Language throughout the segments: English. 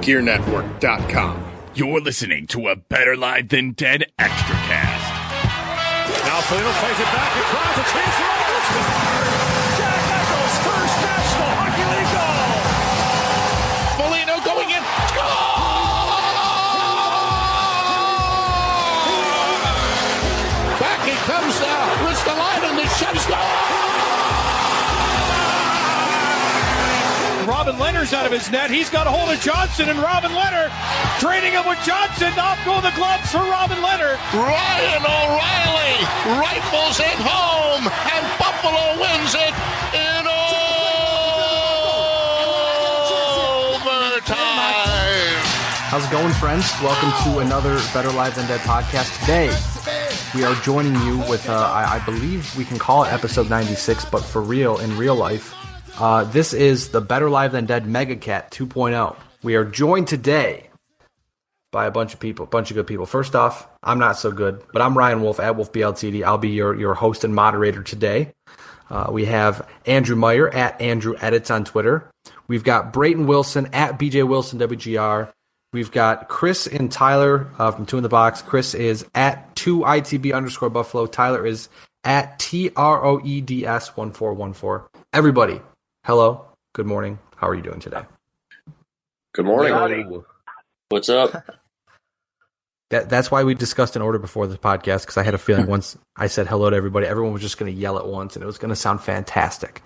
GearNetwork.com. You're listening to a Better Live Than Dead Extracast. Now Foligno plays it back across the chance for a score! Jack Eichel's first National Hockey League goal! Foligno going in. Goal! Back he comes now. Reach the line and the shot is gone. Robin Leonard's out of his net. He's got a hold of Johnson, and Robin Leonard trading it with Johnson. Off go the gloves for Robin Leonard. Ryan O'Reilly rifles it home, and Buffalo wins it in overtime. How's it going, friends? Welcome to another Better Live Than Dead podcast. Today, we are joining you with, I believe we can call it episode 96, but for real, in real life, this is the Better Live Than Dead Megacat 2.0. We are joined today by a bunch of people, good people. First off, I'm not so good, but I'm Ryan Wolf at Wolf BLTD. I'll be your host and moderator today. We have Andrew Meyer at Andrew Edits on Twitter. We've got Brayton Wilson at BJ Wilson WGR. We've got Chris and Tyler from Two in the Box. Chris is at 2ITB_Buffalo. Tyler is at TROEDS1414. Everybody, hello, good morning. How are you doing today? Good morning. Howdy. What's up? That's why we discussed an order before the podcast, because I had a feeling once I said hello to everybody, everyone was just going to yell at once, and it was going to sound fantastic.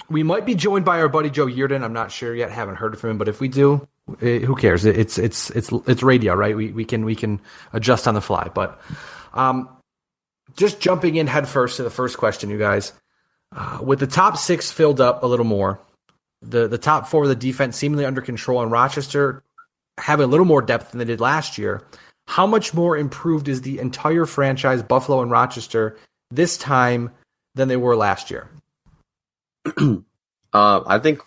We might be joined by our buddy Joe Yearden. I'm not sure yet. Haven't heard from him, but if we do, who cares? It's radio, right? We can adjust on the fly. But just jumping in head first to the first question, you guys. With the top six filled up a little more, the top four of the defense seemingly under control, and Rochester have a little more depth than they did last year. How much more improved is the entire franchise, Buffalo and Rochester, this time than they were last year? I think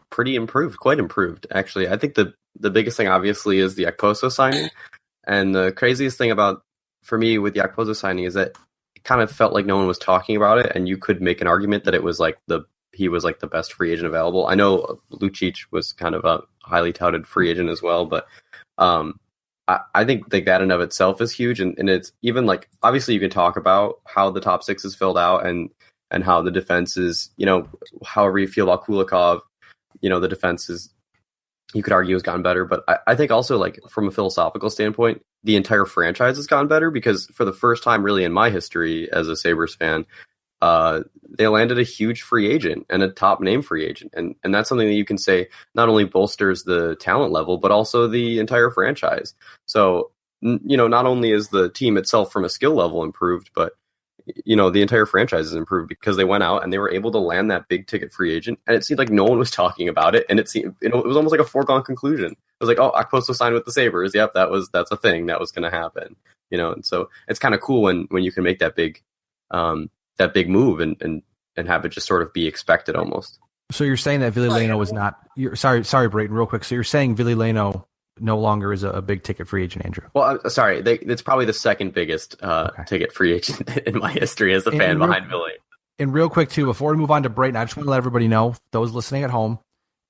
pretty improved, quite improved, actually. I think the biggest thing, obviously, is the Okposo signing. And the craziest thing for me with the Okposo signing is that it kind of felt like no one was talking about it, and you could make an argument that it was he was the best free agent available. I know Lucic was kind of a highly touted free agent as well, but I think that in of itself is huge, and it's even obviously you can talk about how the top six is filled out and how the defense is, however you feel about Kulikov, the defense is, you could argue, has gotten better. But I think also, from a philosophical standpoint, the entire franchise has gotten better, because for the first time really in my history as a Sabres fan, they landed a huge free agent and a top name free agent. And that's something that you can say not only bolsters the talent level, but also the entire franchise. So, not only is the team itself from a skill level improved, but the entire franchise is improved because they went out and they were able to land that big ticket free agent, and it seemed like no one was talking about it, and it seemed, it was almost like a foregone conclusion. It was like, oh, Okposo signed with the Sabres. Yep, that's a thing that was going to happen. And so it's kind of cool when you can make that big move and have it just sort of be expected almost. So you're saying that Ville Leino was not? Sorry, Brayton, real quick. So you're saying Ville Leino no longer is a big ticket free agent, Andrew? Well, I'm sorry. It's probably the second biggest ticket free agent in my history as a fan behind Ville. And real quick, too, before we move on to Brayton, I just want to let everybody know, those listening at home,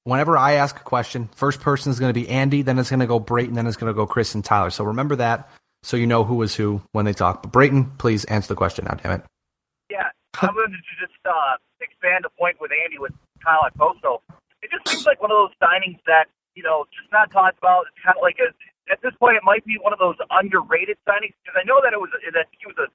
whenever I ask a question, first person is going to be Andy, then it's going to go Brayton, then it's going to go Chris and Tyler. So remember that so you know who is who when they talk. But Brayton, please answer the question now, damn it. Yeah, I wanted to just expand a point with Andy with Kyle Okposo. It just seems like one of those signings that, just not talked about. It's kind of like at this point, it might be one of those underrated signings, because I know that he was a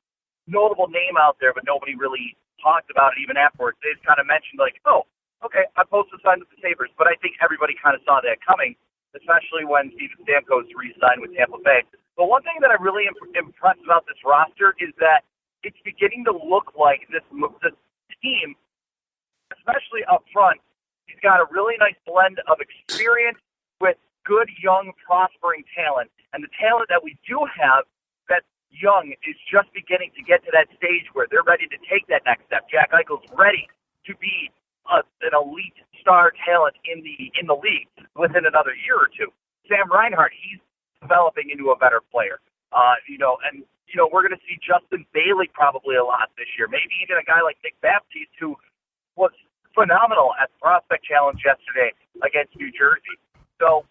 notable name out there, but nobody really talked about it even afterwards. They just kind of mentioned oh, okay, Okposo signed with the Sabres, but I think everybody kind of saw that coming, especially when Steven Stamkos re-signed with Tampa Bay. But one thing that I'm really impressed about this roster is that it's beginning to look like this team, especially up front, he's got a really nice blend of experience with good, young, prospering talent. And the talent that we do have that's young is just beginning to get to that stage where they're ready to take that next step. Jack Eichel's ready to be an elite star talent in the league within another year or two. Sam Reinhart, he's developing into a better player. We're going to see Justin Bailey probably a lot this year. Maybe even a guy like Nick Baptiste, who was phenomenal at the Prospect Challenge yesterday against New Jersey. So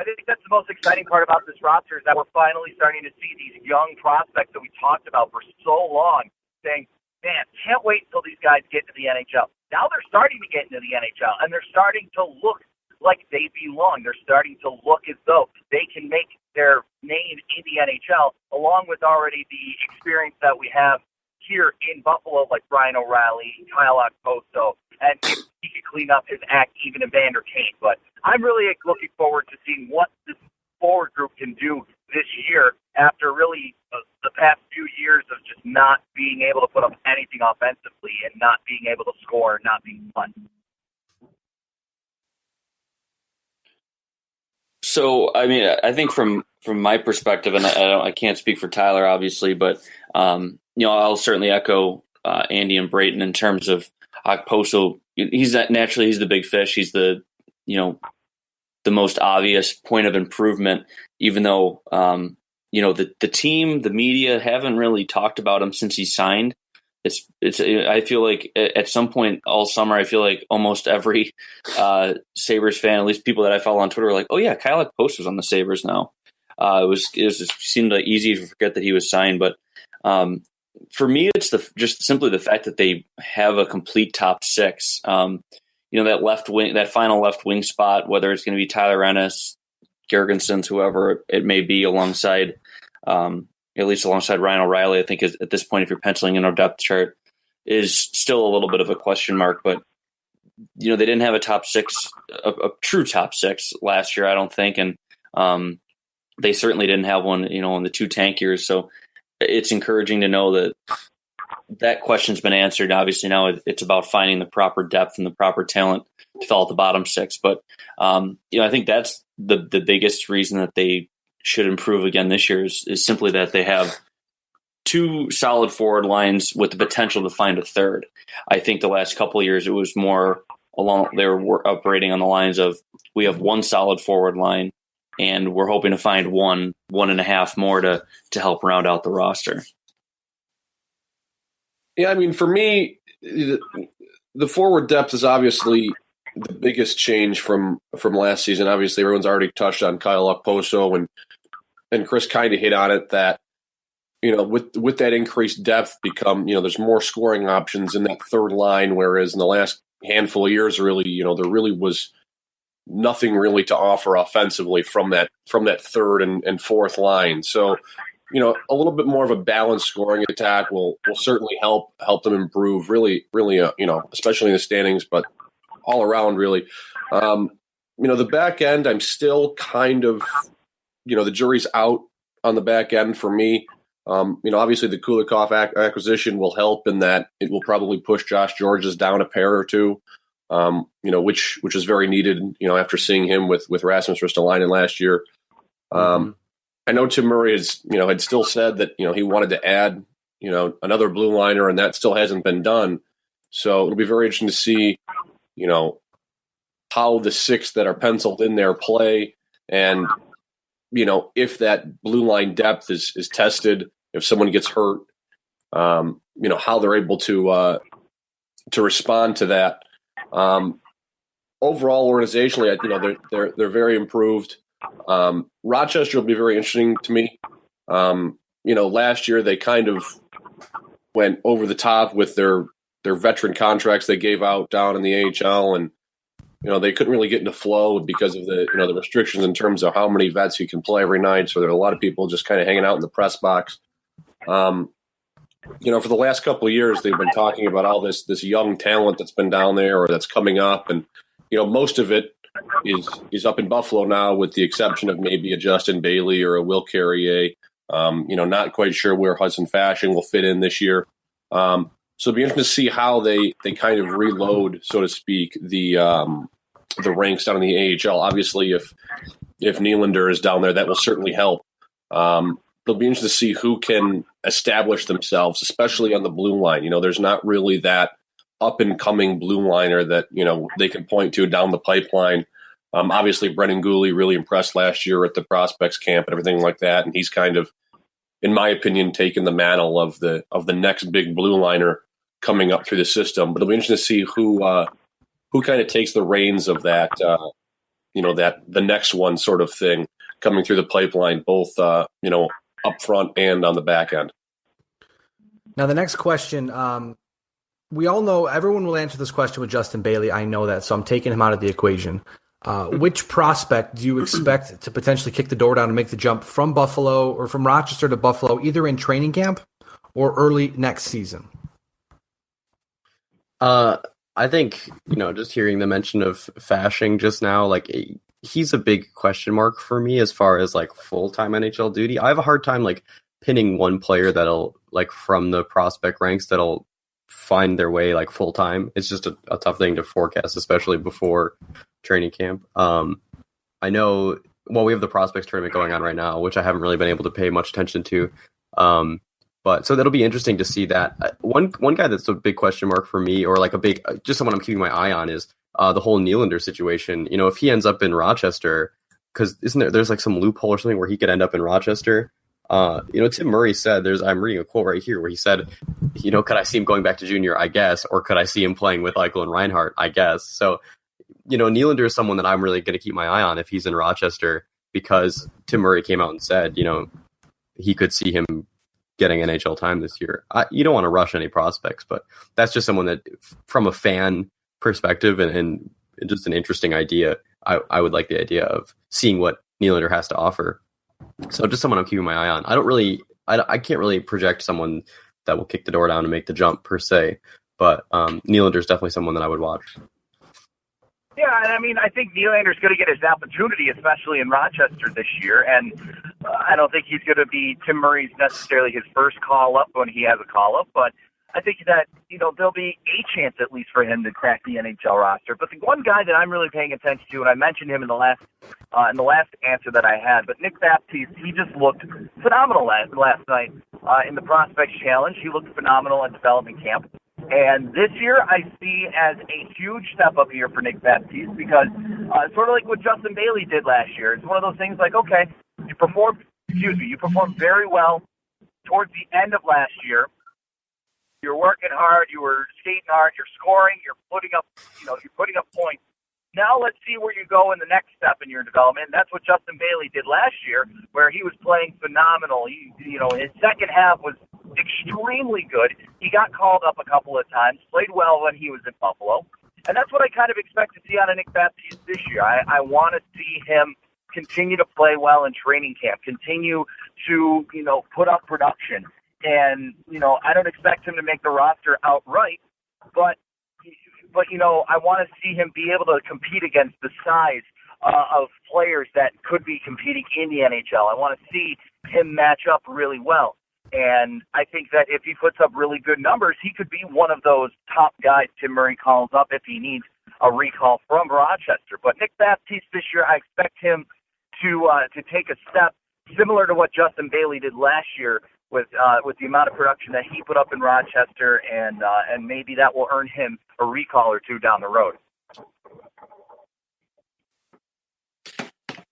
I think that's the most exciting part about this roster is that we're finally starting to see these young prospects that we talked about for so long saying, man, can't wait until these guys get to the NHL. Now they're starting to get into the NHL, and they're starting to look like they belong. They're starting to look as though they can make their name in the NHL, along with already the experience that we have here in Buffalo, like Brian O'Reilly, Kyle Okposo, and if he could clean up his act, even Evander Kane. But I'm really looking forward to seeing what this forward group can do this year after really the past few years of just not being able to put up anything offensively and not being able to score, not being fun. So, I mean, I think from my perspective, and I can't speak for Tyler, obviously, but I'll certainly echo Andy and Brayton in terms of Okposo. He's the big fish. He's the most obvious point of improvement, even though the team, the media haven't really talked about him since he signed. I feel like at some point all summer, I feel like almost every Sabres fan, at least people that I follow on Twitter, are like, oh yeah, Kyle Okposo's on the Sabres now. It seemed like easy to forget that he was signed, but for me, it's just simply the fact that they have a complete top six. That left wing, that final left wing spot, whether it's going to be Tyler Ennis, Gergensons, whoever it may be, alongside Ryan O'Reilly, I think at this point, if you're penciling in our depth chart, is still a little bit of a question mark. But they didn't have a top six, a true top six last year, I don't think, and they certainly didn't have one, in the 2 tank years. So it's encouraging to know that question's been answered. Obviously, now it's about finding the proper depth and the proper talent to fill out the bottom 6. But I think that's the biggest reason that they should improve again this year is simply that they have 2 solid forward lines with the potential to find a third. I think the last couple of years it was more along, they were operating on the lines of, we have 1 solid forward line and we're hoping to find 1.5 more to help round out the roster. Yeah, I mean, for me, the forward depth is obviously the biggest change from last season. Obviously, everyone's already touched on Kyle Okposo, and Chris kind of hit on it that, with that increased depth there's more scoring options in that third line, whereas in the last handful of years, really, there really was nothing really to offer offensively from that third and fourth line. So, a little bit more of a balanced scoring attack will certainly help them improve, really, especially in the standings, but all around, really. The back end, I'm still kind of, the jury's out on the back end for me. Obviously the Kulikov acquisition will help in that it will probably push Josh Georges down a pair or two, which is very needed, after seeing him with Rasmus Ristolainen last year. I know Tim Murray had still said that, he wanted to add, another blue liner, and that still hasn't been done. So it'll be very interesting to see, how the 6 that are penciled in there play, and, if that blue line depth is tested, if someone gets hurt, how they're able to respond to that. Overall, organizationally, they're very improved. Rochester will be very interesting to me. Last year they kind of went over the top with their veteran contracts they gave out down in the AHL, and they couldn't really get into flow because of the the restrictions in terms of how many vets you can play every night. So there are a lot of people just kind of hanging out in the press box. For the last couple of years they've been talking about all this young talent that's been down there or that's coming up, and most of it is up in Buffalo now, with the exception of maybe a Justin Bailey or a Will Carrier. Not quite sure where Hudson Fashion will fit in this year. So it'll be interesting to see how they kind of reload, so to speak, the ranks down in the AHL. Obviously, if Nylander is down there, that will certainly help. It'll be interesting to see who can establish themselves, especially on the blue line. There's not really that up-and-coming blue liner that, they can point to down the pipeline. Obviously, Brendan Gooley really impressed last year at the prospects camp and everything like that, and he's kind of, in my opinion, taken the mantle of the next big blue liner coming up through the system. But it'll be interesting to see who kind of takes the reins of that that the next one sort of thing coming through the pipeline, both up front and on the back end. Now, the next question, we all know everyone will answer this question with Justin Bailey. I know that, so I'm taking him out of the equation. Which prospect do you expect to potentially kick the door down and make the jump from Buffalo or from Rochester to Buffalo, either in training camp or early next season? I think, just hearing the mention of Fashing just now, like, he's a big question mark for me as far as like full-time NHL duty. I have a hard time like pinning one player that'll like from the prospect ranks that'll find their way like full-time. It's just a tough thing to forecast, especially before training camp. I know, we have the prospects tournament going on right now, which I haven't really been able to pay much attention to. But so that'll be interesting to see that. One guy that's a big question mark for me, or like just someone I'm keeping my eye on, is the whole Nylander situation. If he ends up in Rochester, because there's like some loophole or something where he could end up in Rochester. Tim Murray said, I'm reading a quote right here where he said, could I see him going back to junior? I guess, or could I see him playing with Eichel and Reinhart? I guess. So, Nylander is someone that I'm really going to keep my eye on if he's in Rochester, because Tim Murray came out and said, he could see him getting NHL time this year. You don't want to rush any prospects, but that's just someone that, from a fan perspective and just an interesting idea, I would like the idea of seeing what Nylander has to offer. So just someone I'm keeping my eye on. I can't really project someone that will kick the door down and make the jump per se, but Nylander is definitely someone that I would watch. Yeah, and I mean, I think Nylander's going to get his opportunity, especially in Rochester this year, and I don't think he's going to be Tim Murray's necessarily his first call-up when he has a call-up, but I think that, there'll be a chance at least for him to crack the NHL roster. But the one guy that I'm really paying attention to, and I mentioned him in the last answer that I had, but Nick Baptiste, he just looked phenomenal last night in the Prospects Challenge. He looked phenomenal at development camp. And this year, I see as a huge step up year for Nick Baptiste, because sort of like what Justin Bailey did last year. It's one of those things like, okay, you performed very well towards the end of last year. You're working hard, you were skating hard, you're scoring, you're putting up points. Now let's see where you go in the next step in your development. And that's what Justin Bailey did last year, where he was playing phenomenal. His second half was extremely good. He got called up a couple of times, played well when he was in Buffalo. And that's what I kind of expect to see out of Nick Baptiste this year. I want to see him continue to play well in training camp, continue to, put up production. And, I don't expect him to make the roster outright, but I want to see him be able to compete against the size of players that could be competing in the NHL. I want to see him match up really well. And I think that if he puts up really good numbers, he could be one of those top guys Tim Murray calls up if he needs a recall from Rochester. But Nick Baptiste this year, I expect him to take a step similar to what Justin Bailey did last year with the amount of production that he put up in Rochester, and maybe that will earn him a recall or two down the road.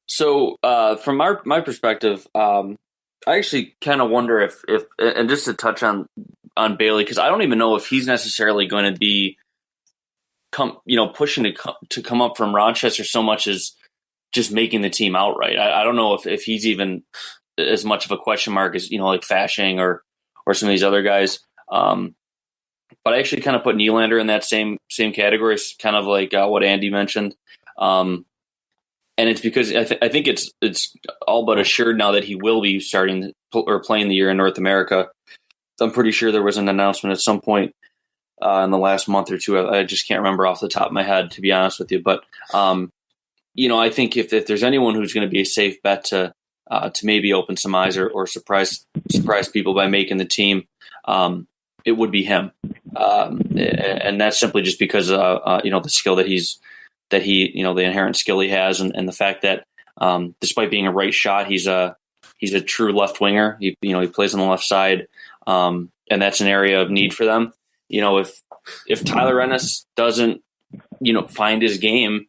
So from my perspective, I actually kind of wonder if and just to touch on Bailey, because I don't even know if he's necessarily going to be pushing to come up from Rochester so much as just making the team outright. I don't know if he's even as much of a question mark as, like Fashing or some of these other guys. But I actually kind of put Nylander in that same category, it's kind of like what Andy mentioned. And it's because I think it's all but assured now that he will be starting or playing the year in North America. I'm pretty sure there was an announcement at some point in the last month or two. I just can't remember off the top of my head, to be honest with you. But, I think if there's anyone who's going to be a safe bet to maybe open some eyes or surprise people by making the team, it would be him. And that's simply just because, the skill that he, the inherent skill he has, and the fact that, despite being a right shot, he's a true left winger. He plays on the left side. And that's an area of need for them. If Tyler Ennis doesn't, find his game,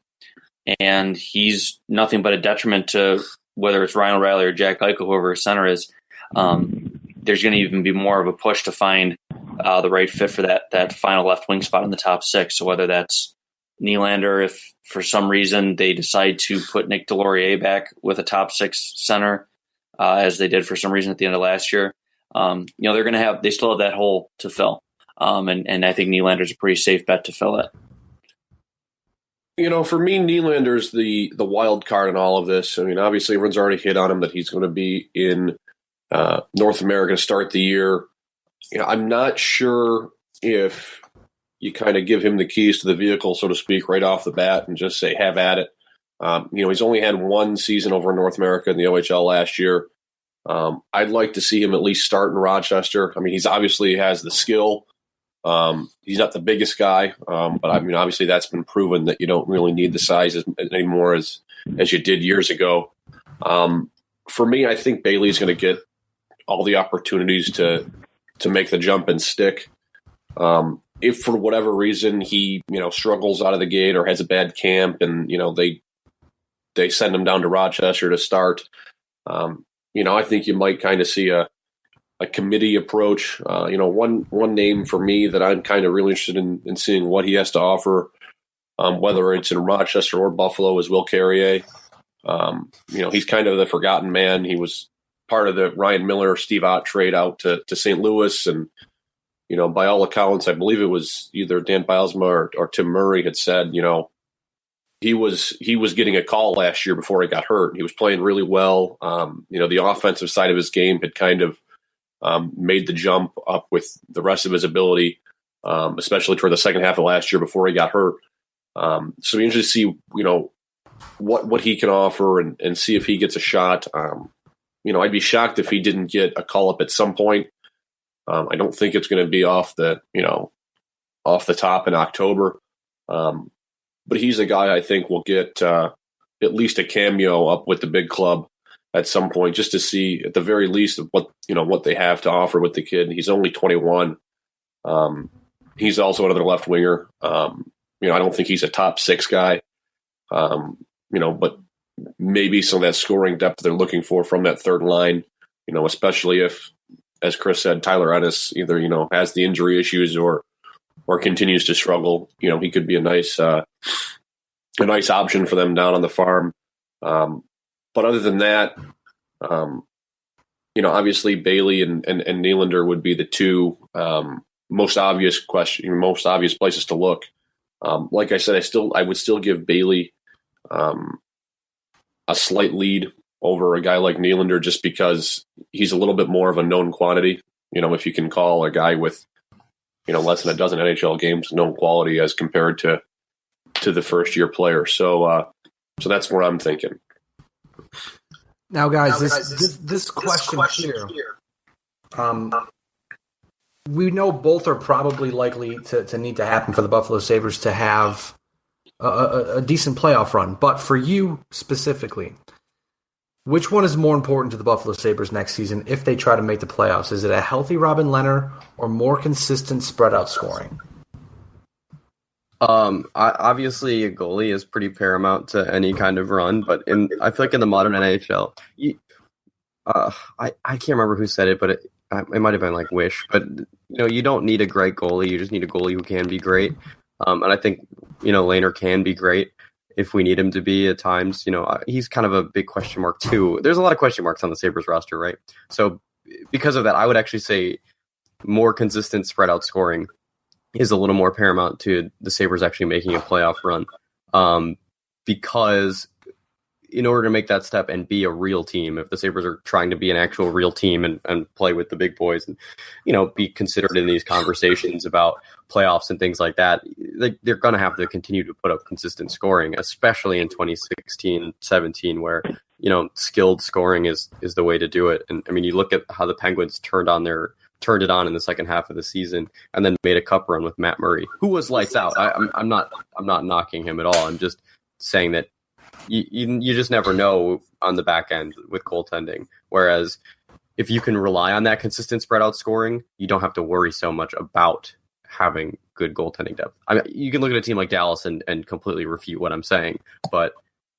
and he's nothing but a detriment to whether it's Ryan O'Reilly or Jack Eichel, whoever his center is, there's going to even be more of a push to find the right fit for that final left wing spot in the top six. So whether that's Nylander if for some reason they decide to put Nick Delorier back with a top 6 center, as they did for some reason at the end of last year. They still have that hole to fill. And I think Nylander's a pretty safe bet to fill it. For me, Nylander's the wild card in all of this. I mean, obviously, everyone's already hit on him that he's going to be in North America to start the year. I'm not sure if you kind of give him the keys to the vehicle, so to speak, right off the bat and just say, have at it. He's only had one season over in North America in the OHL last year. I'd like to see him at least start in Rochester. I mean, he's obviously has the skill. He's not the biggest guy, but I mean, obviously that's been proven that you don't really need the size anymore as you did years ago. For me, I think Bailey's going to get all the opportunities to make the jump and stick. If for whatever reason he, struggles out of the gate or has a bad camp and, they send him down to Rochester to start, I think you might kind of see a committee approach. One name for me that I'm kind of really interested in seeing what he has to offer, whether it's in Rochester or Buffalo, is Will Carrier. He's kind of the forgotten man. He was part of the Ryan Miller, Steve Ott trade out to St. Louis. And, by all accounts, I believe it was either Dan Bylsma or Tim Murray had said, he was getting a call last year before he got hurt. He was playing really well. The offensive side of his game had kind of made the jump up with the rest of his ability, especially toward the second half of last year before he got hurt. So we interested to see, what he can offer and see if he gets a shot. I'd be shocked if he didn't get a call up at some point. I don't think it's going to be off the top in October. But he's a guy I think will get at least a cameo up with the big club at some point, just to see at the very least of what they have to offer with the kid. He's only 21. He's also another left winger. I don't think he's a top 6 guy. But maybe some of that scoring depth they're looking for from that third line. Especially if, as Chris said, Tyler Ennis either has the injury issues or continues to struggle. He could be a nice option for them down on the farm. But other than that, obviously Bailey and Nylander would be the two most obvious places to look. Like I said, I would still give Bailey a slight lead over a guy like Nylander just because he's a little bit more of a known quantity. If you can call a guy with less than a dozen NHL games known quality as compared to the first year player. So that's where I'm thinking. Now, guys, this question here, we know both are probably likely to need to happen for the Buffalo Sabres to have a decent playoff run. But for you specifically, which one is more important to the Buffalo Sabres next season if they try to make the playoffs? Is it a healthy Robin Lehner or more consistent spread-out scoring? Obviously, a goalie is pretty paramount to any kind of run, but I feel like in the modern NHL, I can't remember who said it, but it might have been like Wish. But you don't need a great goalie; you just need a goalie who can be great. And I think Lehner can be great if we need him to be at times. He's kind of a big question mark too. There's a lot of question marks on the Sabres roster, right? So because of that, I would actually say more consistent spread out scoring is a little more paramount to the Sabres actually making a playoff run. Because in order to make that step and be a real team, if the Sabres are trying to be an actual real team and play with the big boys and, be considered in these conversations about playoffs and things like that, they're going to have to continue to put up consistent scoring, especially in 2016-17, where, skilled scoring is the way to do it. And I mean, you look at how the Penguins turned it on in the second half of the season and then made a cup run with Matt Murray, who was lights out. I'm not knocking him at all. I'm just saying that you just never know on the back end with goaltending. Whereas if you can rely on that consistent spread out scoring, you don't have to worry so much about having good goaltending depth. I mean, you can look at a team like Dallas and completely refute what I'm saying, but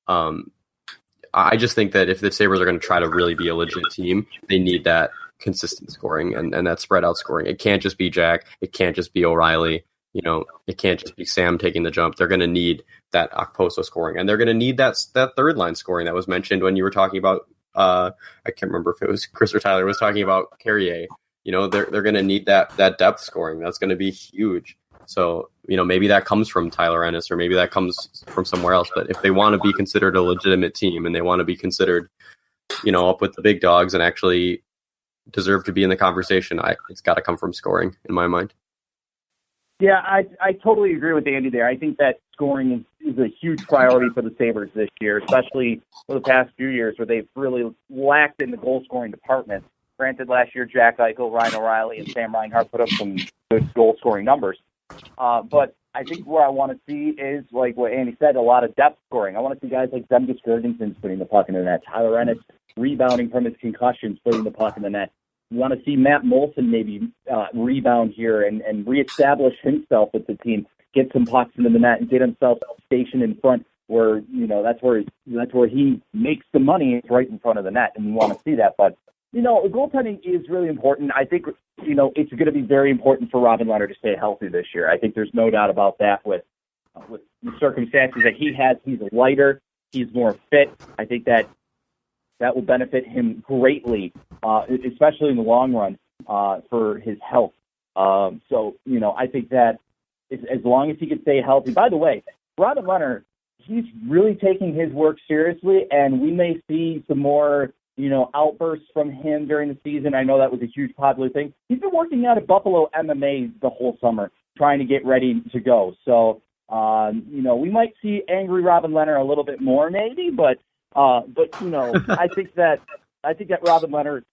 I just think that if the Sabres are going to try to really be a legit team, they need that consistent scoring and that spread out scoring. It can't just be Jack. It can't just be O'Reilly. it can't just be Sam taking the jump. They're going to need that Okposo scoring, and they're going to need that third line scoring that was mentioned when you were talking about. I can't remember if it was Chris or Tyler was talking about Carrier. They're going to need that depth scoring. That's going to be huge. So, maybe that comes from Tyler Ennis, or maybe that comes from somewhere else. But if they want to be considered a legitimate team and they want to be considered, up with the big dogs and actually deserve to be in the conversation, it's got to come from scoring, in my mind. Yeah, I totally agree with Andy there. I think that scoring is a huge priority for the Sabres this year, especially for the past few years where they've really lacked in the goal-scoring department. Granted, last year, Jack Eichel, Ryan O'Reilly, and Sam Reinhart put up some good goal-scoring numbers. But I think where I want to see is, like what Andy said, a lot of depth scoring. I want to see guys like Zemgus Girgensons putting the puck in the net, Tyler Ennis rebounding from his concussions, putting the puck in the net. You want to see Matt Molson maybe rebound here and reestablish himself with the team, get some pucks into the net, and get himself stationed in front where that's where he makes the money. It's right in front of the net, and we want to see that. But goaltending is really important. I think it's going to be very important for Robin Lehner to stay healthy this year. I think there's no doubt about that with the circumstances that he has. He's lighter, he's more fit. I think that will benefit him greatly, especially in the long run, for his health. So, I think that as long as he can stay healthy. By the way, Robin Lehner, he's really taking his work seriously, and we may see some more, outbursts from him during the season. I know that was a huge popular thing. He's been working out at Buffalo MMA the whole summer, trying to get ready to go. So, we might see angry Robin Lehner a little bit more, maybe, but I think that Robin Lehner,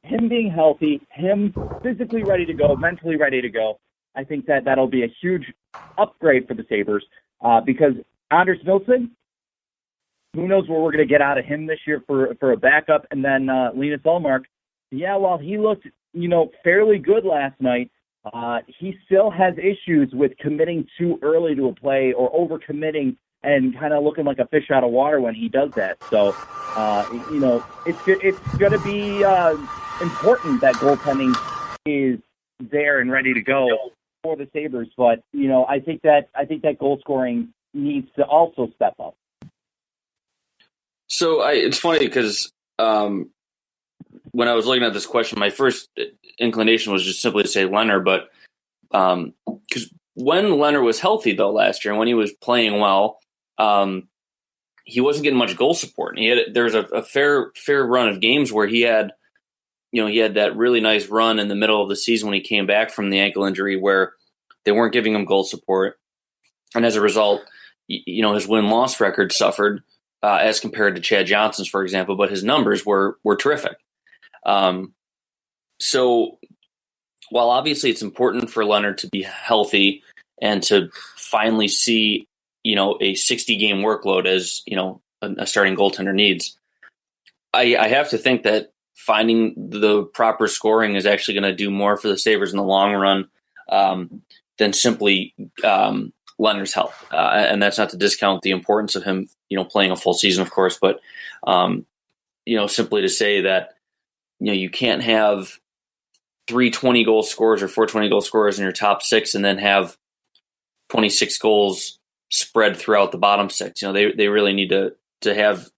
him being healthy, him physically ready to go, mentally ready to go, I think that'll be a huge upgrade for the Sabres, because Anders Nilsson, who knows what we're going to get out of him this year for a backup, and then Linus Ullmark, while he looked fairly good last night, he still has issues with committing too early to a play or overcommitting and kind of looking like a fish out of water when he does that. So, it's going to be important that goaltending is there and ready to go for the Sabres. But, I think that goal scoring needs to also step up. So it's funny because when I was looking at this question, my first inclination was just simply to say Lehner, but because when Lehner was healthy, though, last year, and when he was playing well, he wasn't getting much goal support. And there was a fair run of games where he had that really nice run in the middle of the season when he came back from the ankle injury where they weren't giving him goal support. And as a result, his win-loss record suffered as compared to Chad Johnson's, for example, but his numbers were terrific. So while obviously it's important for Lehner to be healthy and to finally see a 60-game workload as, a starting goaltender needs, I have to think that finding the proper scoring is actually going to do more for the Sabres in the long run than simply Lehner's health. And that's not to discount the importance of him, playing a full season, of course, but, simply to say that, you can't have 3 20-goal scorers or 4 20-goal scorers in your top 6 and then have 26 goals spread throughout the bottom 6. They really need to have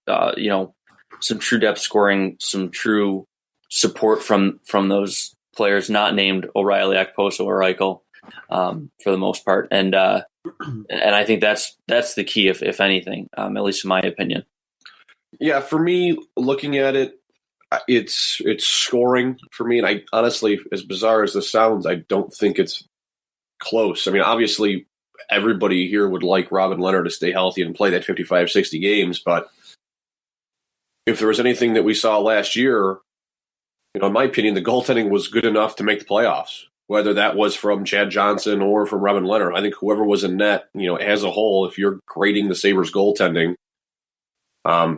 some true depth scoring, some true support from those players not named O'Reilly, Okposo, or Eichel for the most part, and I think that's the key, if anything, at least in my opinion. Yeah, for me, looking at it, it's scoring for me, and I honestly, as bizarre as this sounds, I don't think it's close. I mean, obviously, everybody here would like Robin Lehner to stay healthy and play that 55, 60 games, but if there was anything that we saw last year, in my opinion, the goaltending was good enough to make the playoffs, whether that was from Chad Johnson or from Robin Lehner. I think whoever was in net, as a whole, if you're grading the Sabres goaltending,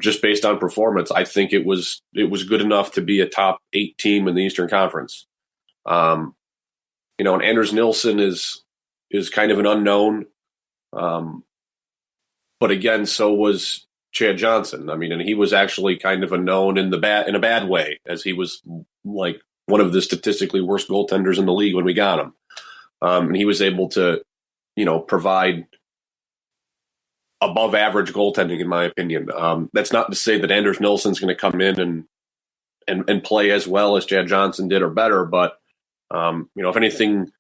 just based on performance, I think it was good enough to be a top 8 team in the Eastern Conference. And Anders Nilsson is kind of an unknown. But again, so was Chad Johnson. I mean, and he was actually kind of a known in a bad way, as he was like one of the statistically worst goaltenders in the league when we got him. and he was able to, provide above average goaltending, in my opinion. That's not to say that Anders Nilsson's going to come in and play as well as Chad Johnson did or better, but if anything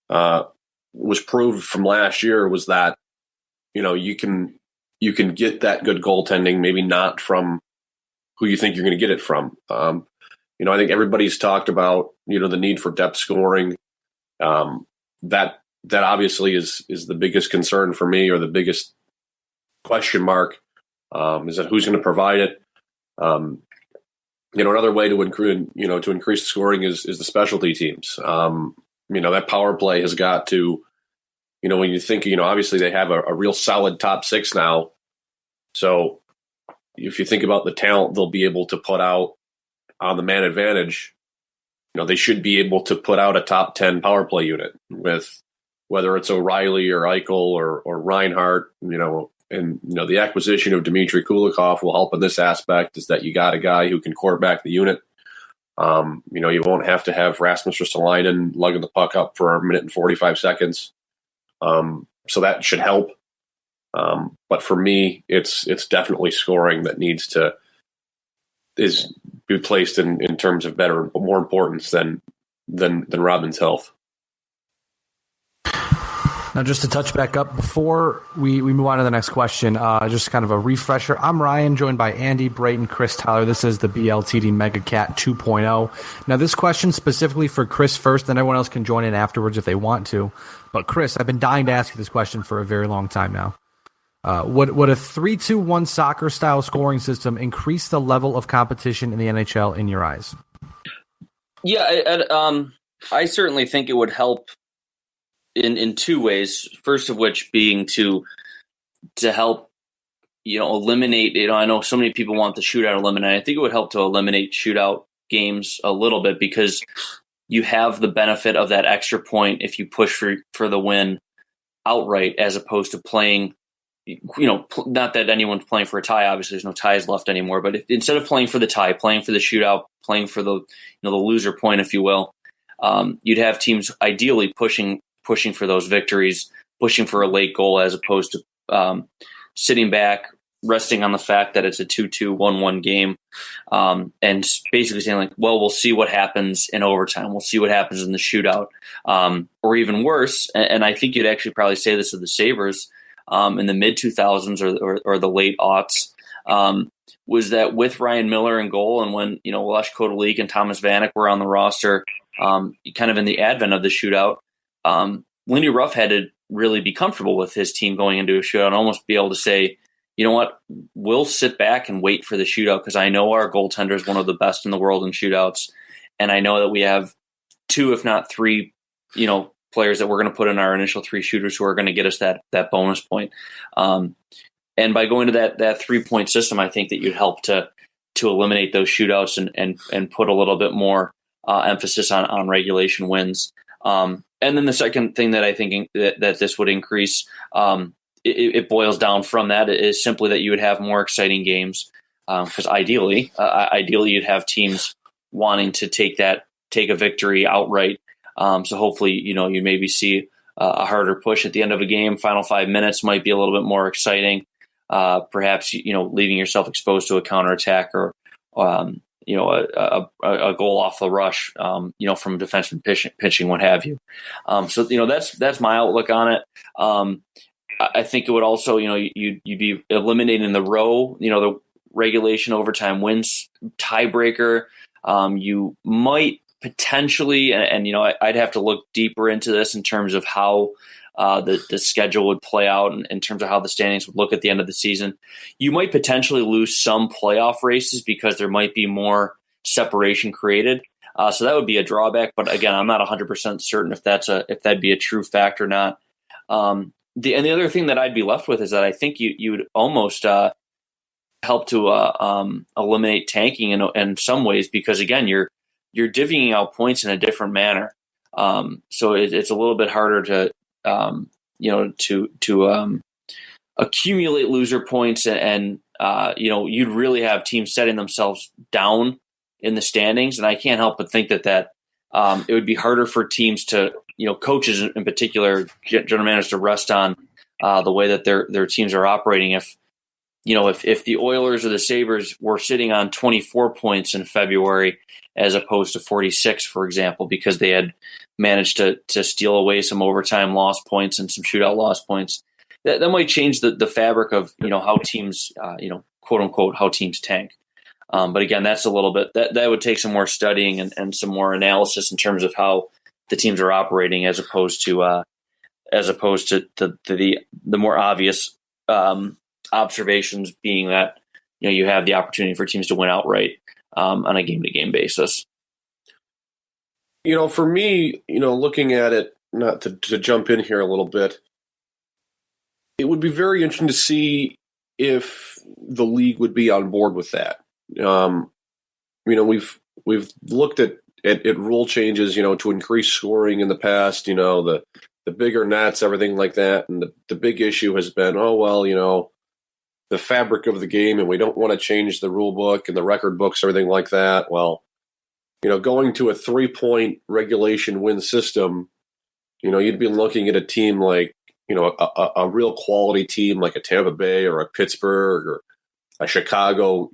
was proved from last year was that you can get that good goaltending, maybe not from who you think you're going to get it from. I think everybody's talked about the need for depth scoring. That obviously is the biggest concern for me, or the biggest question mark, is that who's going to provide it. Another way to increase scoring is the specialty teams. That power play has got to, when you think, obviously they have a real solid top six now. So if you think about the talent they'll be able to put out on the man advantage, they should be able to put out a top 10 power play unit with whether it's O'Reilly or Eichel or Reinhart, and the acquisition of Dmitry Kulikov will help in this aspect, is that you got a guy who can quarterback the unit. You won't have to have Rasmus Ristolainen lugging the puck up for a minute and 45 seconds. So that should help. But for me, it's definitely scoring that needs to be placed in terms of more importance than Robin's health. Now, just to touch back up before we move on to the next question, just kind of a refresher. I'm Ryan, joined by Andy, Brayton, Chris, Tyler. This is the BLTD Megacat 2.0. Now, this question specifically for Chris first, then everyone else can join in afterwards if they want to. But Chris, I've been dying to ask you this question for a very long time now. Would a 3-2-1 soccer-style scoring system increase the level of competition in the NHL in your eyes? Yeah, I certainly think it would help in two ways. First of which being to help, eliminate. I know so many people want the shootout eliminated. I think it would help to eliminate shootout games a little bit, because you have the benefit of that extra point if you push for the win outright, as opposed to playing. Not that anyone's playing for a tie. Obviously, there's no ties left anymore. But instead of playing for the tie, playing for the shootout, playing for the the loser point, if you will, you'd have teams ideally pushing for those victories, pushing for a late goal, as opposed to sitting back, resting on the fact that it's a 2-2, 1-1 game, and basically saying like, well, we'll see what happens in overtime. We'll see what happens in the shootout, or even worse. And I think you'd actually probably say this of the Sabres in the mid 2000s or the late aughts, was that with Ryan Miller in goal, and when Lech Kotelik and Thomas Vanek were on the roster, kind of in the advent of the shootout, Lindy Ruff had to really be comfortable with his team going into a shootout and almost be able to say, you know what, we'll sit back and wait for the shootout, because I know our goaltender is one of the best in the world in shootouts, and I know that we have two, if not three, players that we're going to put in our initial three shooters who are going to get us that bonus point. And by going to that 3-point system, I think that you'd help to eliminate those shootouts and put a little bit more emphasis on regulation wins. And then the second thing that I think that this would increase, it boils down from that, is simply that you would have more exciting games, because ideally you'd have teams wanting to take a victory outright. So hopefully, you maybe see a harder push at the end of a game. Final 5 minutes might be a little bit more exciting. Perhaps, leaving yourself exposed to a counterattack or, a goal off the rush, from defenseman pitching, what have you. So, that's my outlook on it. I think it would also, you'd be eliminating the row, the regulation overtime wins tiebreaker. You might potentially, and I'd have to look deeper into this in terms of how the schedule would play out, in terms of how the standings would look at the end of the season. You might potentially lose some playoff races because there might be more separation created. So that would be a drawback. But again, I'm not 100% certain if that'd be a true fact or not. The other thing that I'd be left with is that I think you would almost help to eliminate tanking in some ways, because again, you're divvying out points in a different manner. So it's a little bit harder to accumulate loser points, and you'd really have teams setting themselves down in the standings. And I can't help but think that it would be harder for teams to coaches in particular, general managers, to rest on the way that their teams are operating. If the Oilers or the Sabres were sitting on 24 points in February as opposed to 46, for example, because they had managed to steal away some overtime lost points and some shootout lost points, that might change the fabric of how teams quote unquote how teams tank. But again, that's a little bit that would take some more studying and some more analysis in terms of how the teams are operating as opposed to the more obvious observations being that you have the opportunity for teams to win outright on a game-to-game basis. For me, looking at it, not to jump in here a little bit, it would be very interesting to see if the league would be on board with that. We've looked at rule changes, to increase scoring in the past, the bigger nets, everything like that. And the big issue has been, the fabric of the game, and we don't want to change the rule book and the record books, everything like that. Well, going to a 3-point regulation win system, you'd be looking at a team like, a real quality team like a Tampa Bay or a Pittsburgh or a Chicago,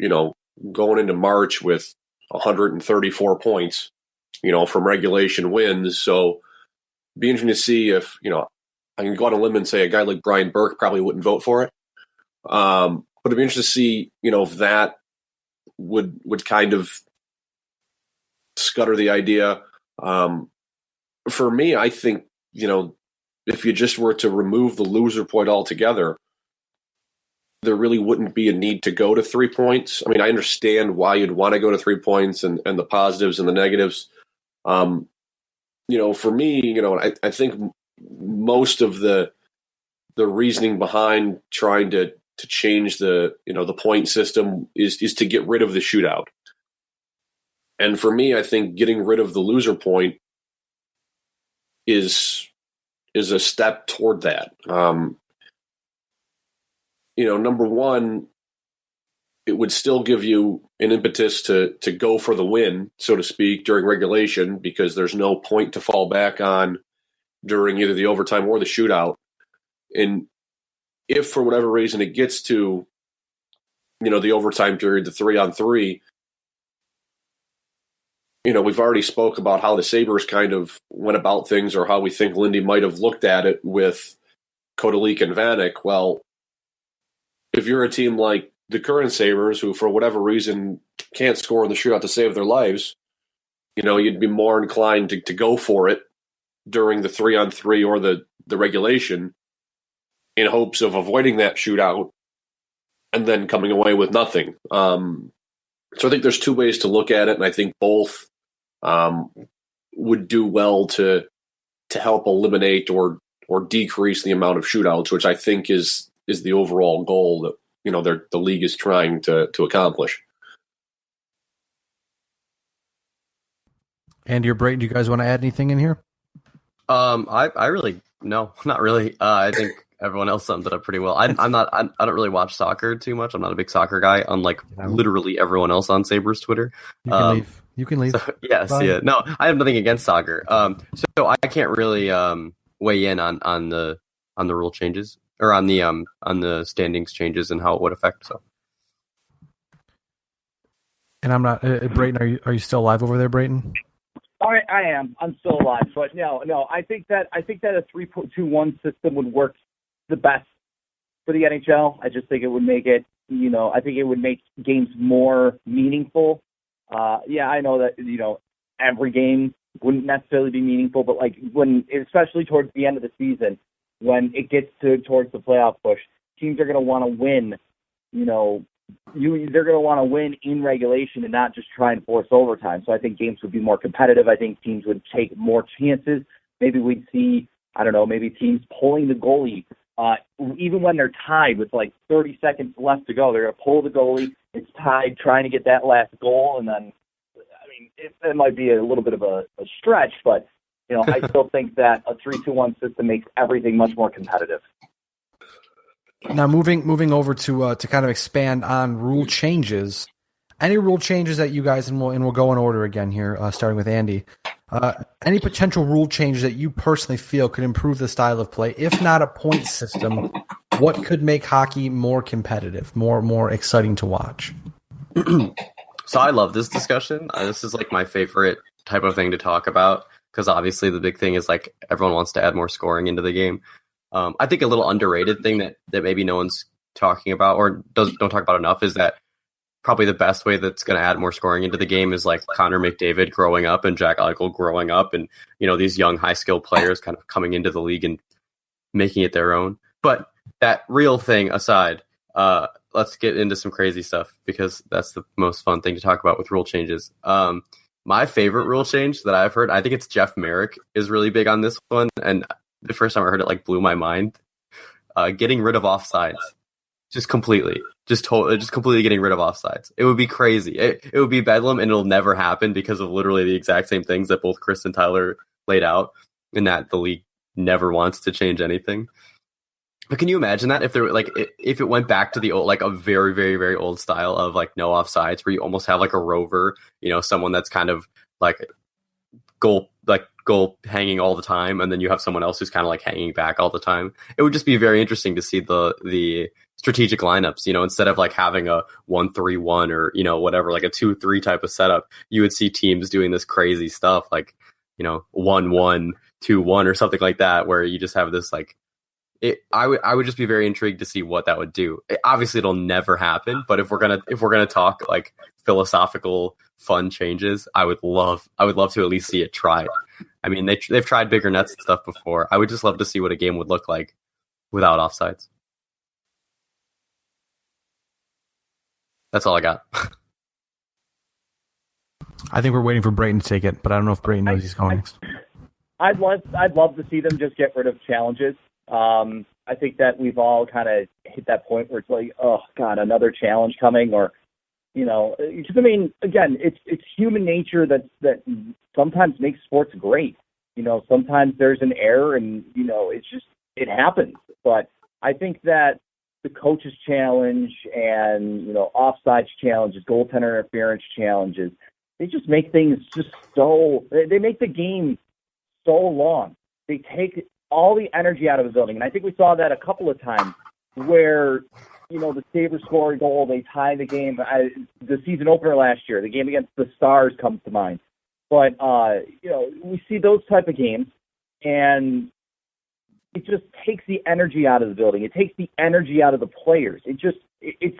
going into March with 134 points, from regulation wins. So it'd be interesting to see if, I can go on a limb and say a guy like Brian Burke probably wouldn't vote for it. But it'd be interesting to see, if that would kind of scutter the idea. For me, I think, if you just were to remove the loser point altogether, there really wouldn't be a need to go to 3 points. I mean, I understand why you'd want to go to 3 points and the positives and the negatives. For me, I think most of the reasoning behind trying to change the point system is to get rid of the shootout. And for me, I think getting rid of the loser point is a step toward that. Number one, it would still give you an impetus to go for the win, so to speak, during regulation, because there's no point to fall back on during either the overtime or the shootout. And if for whatever reason it gets to, the overtime period, the 3-on-3, we've already spoke about how the Sabres kind of went about things, or how we think Lindy might have looked at it with Kodalik and Vanek. Well, if you're a team like the current Sabres, who for whatever reason can't score in the shootout to save their lives, you'd be more inclined to go for it during the 3-on-3 or the regulation in hopes of avoiding that shootout and then coming away with nothing. So I think there's two ways to look at it, and I think both would do well to help eliminate or decrease the amount of shootouts, which I think is the overall goal that the league is trying to accomplish. Andy or Brayton, do you guys want to add anything in here? I really no, not really. I think everyone else summed it up pretty well. I don't really watch soccer too much. I'm not a big soccer guy, unlike literally everyone else on Sabres Twitter. You can leave. So, yes, bye. Yeah. No, I have nothing against soccer. So I can't really weigh in on the rule changes or on the standings changes and how it would affect. So. And I'm not Brayton. Are you still alive over there, Brayton? I am. I'm still alive, but no. I think that a 3-2-1 system would work the best for the NHL. I just think it would make it. I think it would make games more meaningful. I know that every game wouldn't necessarily be meaningful, but especially towards the end of the season, when it gets towards the playoff push, teams are going to want to win. They're going to want to win in regulation and not just try and force overtime. So I think games would be more competitive. I think teams would take more chances. Maybe we'd see, maybe teams pulling the goalie, even when they're tied with 30 seconds left to go. They're going to pull the goalie. It's tied, trying to get that last goal. And then, it might be a little bit of a stretch, but, I still think that a 3-2-1 system makes everything much more competitive. Now, moving over to kind of expand on rule changes, Any rule changes that you guys, and we'll go in order again here, starting with Andy. Any potential rule changes that you personally feel could improve the style of play, if not a point system? What could make hockey more competitive, more exciting to watch? So I love this discussion. This is like my favorite type of thing to talk about because obviously the big thing is like everyone wants to add more scoring into the game. I think a little underrated thing that maybe no one's talking about or don't talk about enough is that probably the best way that's going to add more scoring into the game is like Connor McDavid growing up and Jack Eichel growing up and, these young high skill players kind of coming into the league and making it their own. But that real thing aside, let's get into some crazy stuff because that's the most fun thing to talk about with rule changes. My favorite rule change that I've heard, I think it's Jeff Merrick is really big on this one. And the first time I heard it, like blew my mind. Getting rid of offsides. Just completely getting rid of offsides. It would be crazy. It would be bedlam, and it'll never happen because of literally the exact same things that both Chris and Tyler laid out, and that the league never wants to change anything. But can you imagine that if if it went back to the old, like a very, very, very old style of like no offsides, where you almost have like a rover, someone that's kind of like goal hanging all the time, and then you have someone else who's kind of like hanging back all the time. It would just be very interesting to see the strategic lineups, instead of like having a 1-3-1 or, whatever, like a 2-3 type of setup, you would see teams doing this crazy stuff like, 1-1, 2-1 or something like that, where you just have this like, I would just be very intrigued to see what that would do. Obviously it'll never happen, but if we're going to talk like philosophical fun changes, I would love to at least see it tried. I mean, they've tried bigger nets and stuff before. I would just love to see what a game would look like without offsides. That's all I got. I think we're waiting for Brayton to take it, but I don't know if Brayton knows he's going next. I'd love to see them just get rid of challenges. I think that we've all kind of hit that point where it's like, oh God, another challenge coming, or because I mean, again, it's human nature that sometimes makes sports great. Sometimes there's an error, and it happens. But I think that the coaches challenge and offsides challenges, goaltender interference challenges, they just make things they make the game so long. They take all the energy out of the building, and I think we saw that a couple of times where the Sabres score a goal, they tie the game. The season opener last year, the game against the Stars comes to mind. But we see those type of games, and it just takes the energy out of the building. It takes the energy out of the players. It's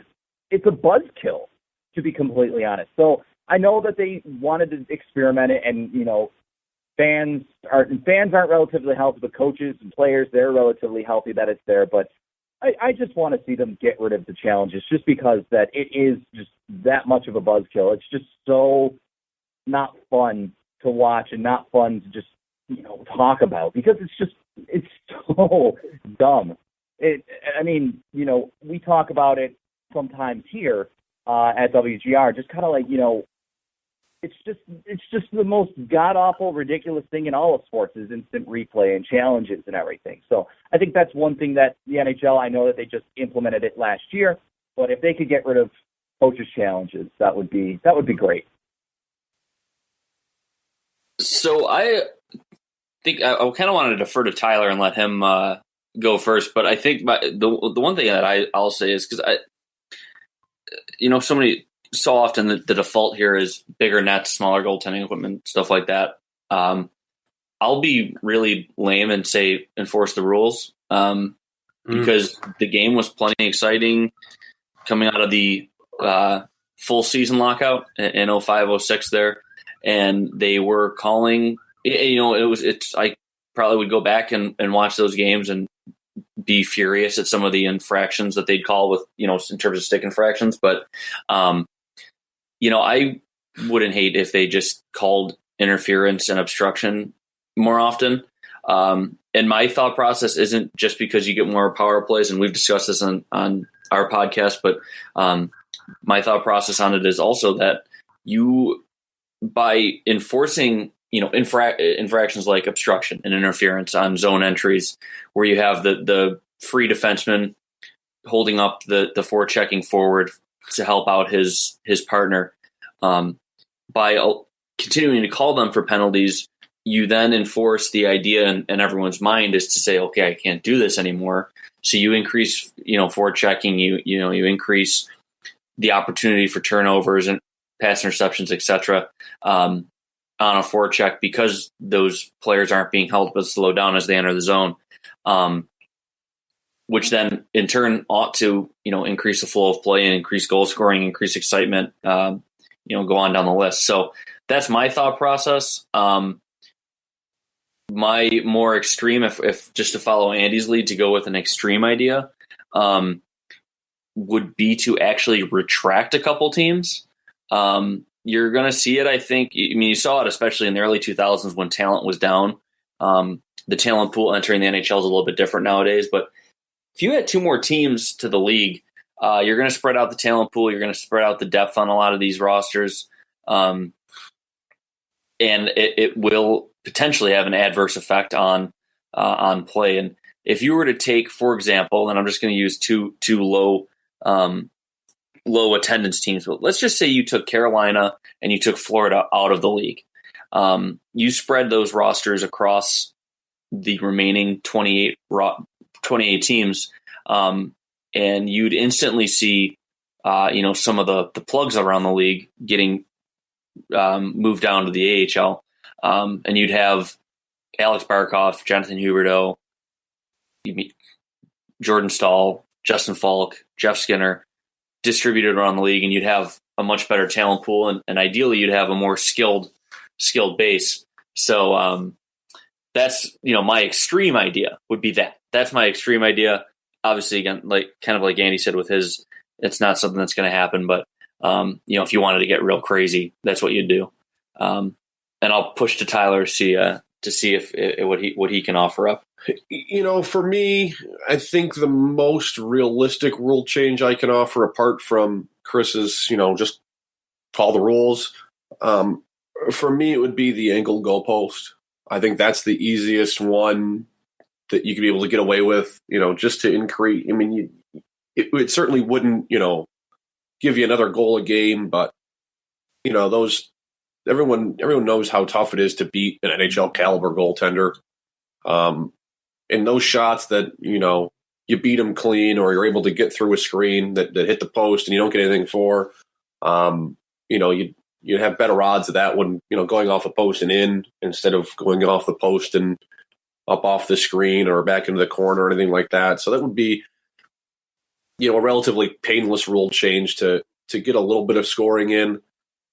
a buzzkill, to be completely honest. So I know that they wanted to experiment it, and fans aren't relatively healthy, but coaches and players, they're relatively healthy that it's there. But I just want to see them get rid of the challenges, just because that it is just that much of a buzzkill. It's just so not fun to watch and not fun to just talk about, because it's so dumb. We talk about it sometimes here at WGR, just kind of like, it's just the most god-awful, ridiculous thing in all of sports is instant replay and challenges and everything. So I think that's one thing that the NHL, I know that they just implemented it last year, but if they could get rid of coaches' challenges, that would be great. So I think I kind of wanted to defer to Tyler and let him go first, but I think the one thing that I'll say is, because so often the default here is bigger nets, smaller goaltending equipment, stuff like that. I'll be really lame and say enforce the rules, because the game was plenty exciting coming out of the full season lockout in 05-06 there, and they were calling. I probably would go back and watch those games and be furious at some of the infractions that they'd call with, in terms of stick infractions. But, I wouldn't hate if they just called interference and obstruction more often. And my thought process isn't just because you get more power plays, and we've discussed this on our podcast, but my thought process on it is also that by enforcing infractions like obstruction and interference on zone entries, where you have the free defenseman holding up the forechecking forward to help out his partner. By continuing to call them for penalties, you then enforce the idea in everyone's mind is to say, okay, I can't do this anymore. So you increase, forechecking, you increase the opportunity for turnovers and pass interceptions, etc. On a forecheck because those players aren't being held to slow down as they enter the zone, which then in turn ought to, increase the flow of play and increase goal scoring, increase excitement, go on down the list. So that's my thought process. My more extreme, if just to follow Andy's lead, to go with an extreme idea, would be to actually retract a couple teams. You're going to see it, I think. You saw it especially in the early 2000s when talent was down. The talent pool entering the NHL is a little bit different nowadays. But if you add two more teams to the league, you're going to spread out the talent pool. You're going to spread out the depth on a lot of these rosters. And it will potentially have an adverse effect on play. And if you were to take, for example, and I'm just going to use two low attendance teams, but let's just say you took Carolina and you took Florida out of the league. You spread those rosters across the remaining 28 teams, and you'd instantly see, some of the plugs around the league getting moved down to the AHL. And you'd have Alex Barkov, Jonathan Huberdeau, Jordan Stahl, Justin Falk, Jeff Skinner distributed around the league, and you'd have a much better talent pool, and ideally you'd have a more skilled base. So that's my extreme idea would be that. That's my extreme idea. Obviously, again, like Andy said with his, it's not something that's going to happen, but if you wanted to get real crazy, that's what you'd do. And I'll push to Tyler to see if what he can offer up. For me, I think the most realistic rule change I can offer, apart from Chris's, just call the rules. For me, it would be the angled goalpost. I think that's the easiest one that you could be able to get away with, just to increase. I mean, it certainly wouldn't, give you another goal a game, but those. Everyone knows how tough it is to beat an NHL caliber goaltender. And those shots that, you beat them clean, or you're able to get through a screen that hit the post and you don't get anything for, you'd have better odds of that one, going off the post and in, instead of going off the post and up off the screen or back into the corner or anything like that. So that would be, a relatively painless rule change to get a little bit of scoring in.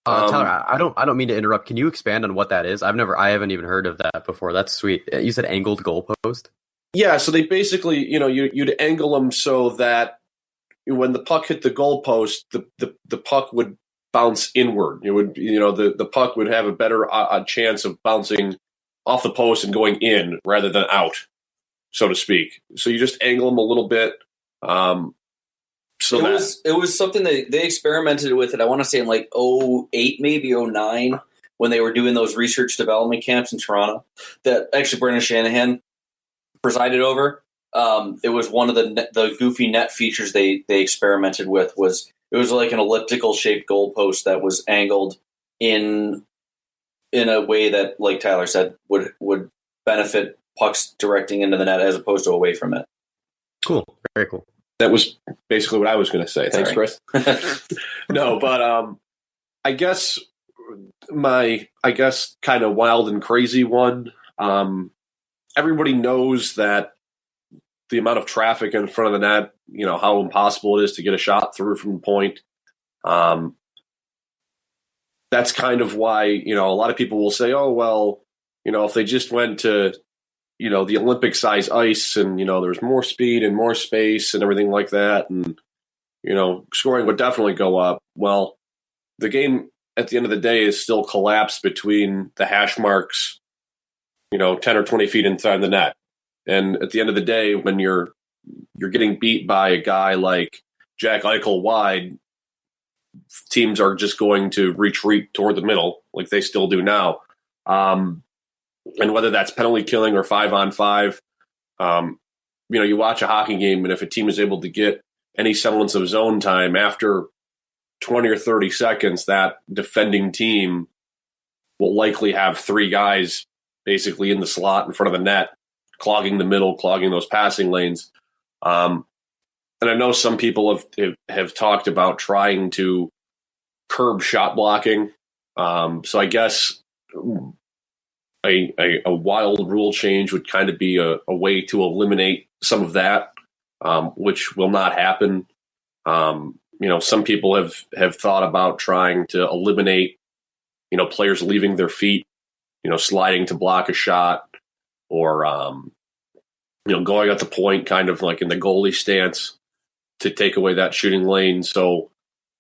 Tyler, I don't mean to interrupt. Can you expand on what that is? I haven't even heard of that before. That's sweet. You said angled goalpost? Yeah, so they basically, you'd angle them so that when the puck hit the goalpost, the puck would bounce inward. It would, the puck would have a better chance of bouncing off the post and going in rather than out, so to speak. So you just angle them a little bit. It was something that they experimented with it. I want to say in like 2008, maybe 2009, when they were doing those research development camps in Toronto that actually Brendan Shanahan presided over. It was one of the goofy net features they experimented with. It was like an elliptical shaped goalpost that was angled in a way that, like Tyler said, would benefit pucks directing into the net as opposed to away from it. Cool, very cool. That was basically what I was going to say. Thanks, Chris. No, but I guess kind of wild and crazy one. Everybody knows that the amount of traffic in front of the net, how impossible it is to get a shot through from the point. That's kind of why, a lot of people will say, oh, well, if they just went to, the Olympic size ice and, there's more speed and more space and everything like that. And, scoring would definitely go up. Well, the game at the end of the day is still collapsed between the hash marks, 10 or 20 feet inside the net. And at the end of the day, when you're getting beat by a guy like Jack Eichel wide, teams are just going to retreat toward the middle like they still do now. And whether that's penalty killing or 5-on-5, you watch a hockey game, and if a team is able to get any semblance of zone time after 20 or 30 seconds, that defending team will likely have 3 guys basically in the slot in front of the net, clogging the middle, clogging those passing lanes. And I know some people have talked about trying to curb shot blocking. So I guess a wild rule change would kind of be a way to eliminate some of that, which will not happen. Some people have thought about trying to eliminate, players leaving their feet, sliding to block a shot, or, going at the point kind of like in the goalie stance to take away that shooting lane. So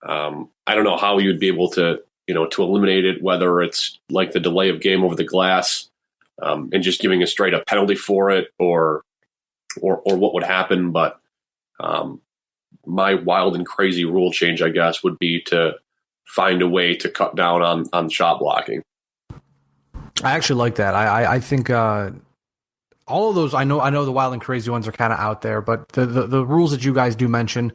I don't know how you would be able to, to eliminate it, whether it's like the delay of game over the glass and just giving a straight up penalty for it or what would happen. But my wild and crazy rule change, I guess, would be to find a way to cut down on shot blocking. I actually like that. I think all of those, I know the wild and crazy ones are kind of out there, but the rules that you guys do mention,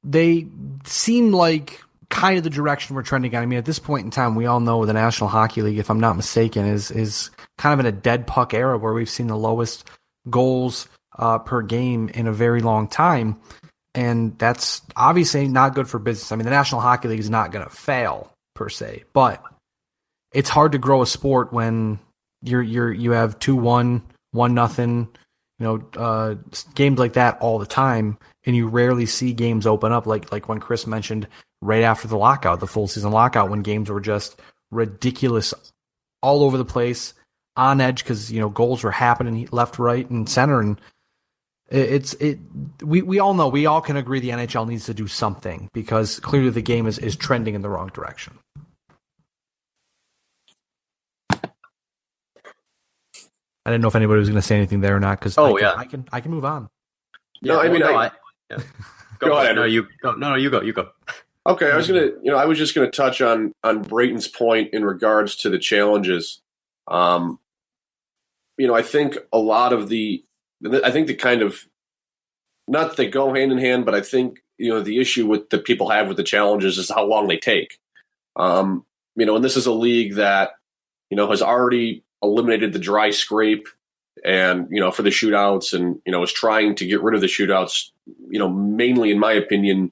they seem like kind of the direction we're trending at. I mean, at this point in time, we all know the National Hockey League, if I'm not mistaken, is kind of in a dead puck era where we've seen the lowest goals per game in a very long time. And that's obviously not good for business. I mean, the National Hockey League is not going to fail per se, but it's hard to grow a sport when you have 2-1, 1-0, games like that all the time, and you rarely see games open up like when Chris mentioned right after the lockout, the full season lockout, when games were just ridiculous all over the place, on edge because goals were happening left, right, and center, and we all know, we all can agree the NHL needs to do something because clearly the game is trending in the wrong direction. I didn't know if anybody was going to say anything there or not because I can move on. Yeah, Go ahead. No, you go. No, you go. Okay, I was just gonna touch on Brayton's point in regards to the challenges. I think a lot of the kind of, not that they go hand in hand, but I think the issue that people have with the challenges is how long they take. And this is a league that has already eliminated the dry scrape and for the shootouts, and is trying to get rid of the shootouts, mainly in my opinion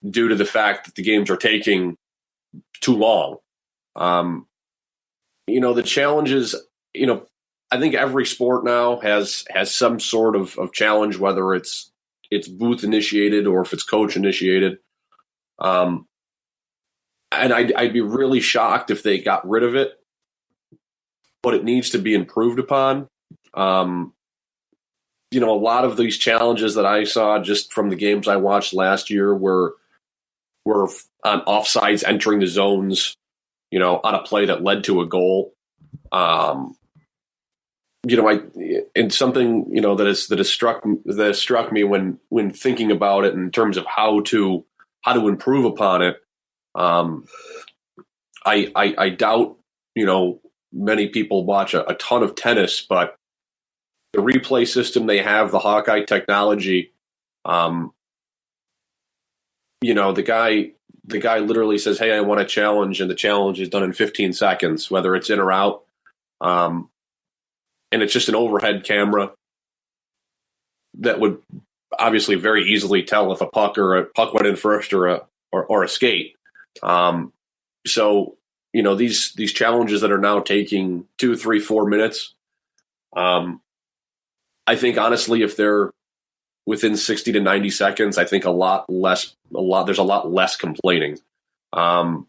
due to the fact that the games are taking too long. The challenges, I think every sport now has some sort of challenge, whether it's booth initiated or if it's coach initiated. And I'd be really shocked if they got rid of it, but it needs to be improved upon. A lot of these challenges that I saw just from the games I watched last year were on offsides entering the zones, on a play that led to a goal. And something, that has struck me when thinking about it in terms of how to improve upon it. I doubt, many people watch a ton of tennis, but the replay system they have, the Hawkeye technology, the guy literally says, "Hey, I want a challenge," and the challenge is done in 15 seconds, whether it's in or out. And it's just an overhead camera that would obviously very easily tell if a puck went in first or a skate. So these challenges that are now taking 2, 3, 4 minutes. I think honestly, if they're within 60 to 90 seconds, I think there's a lot less complaining. I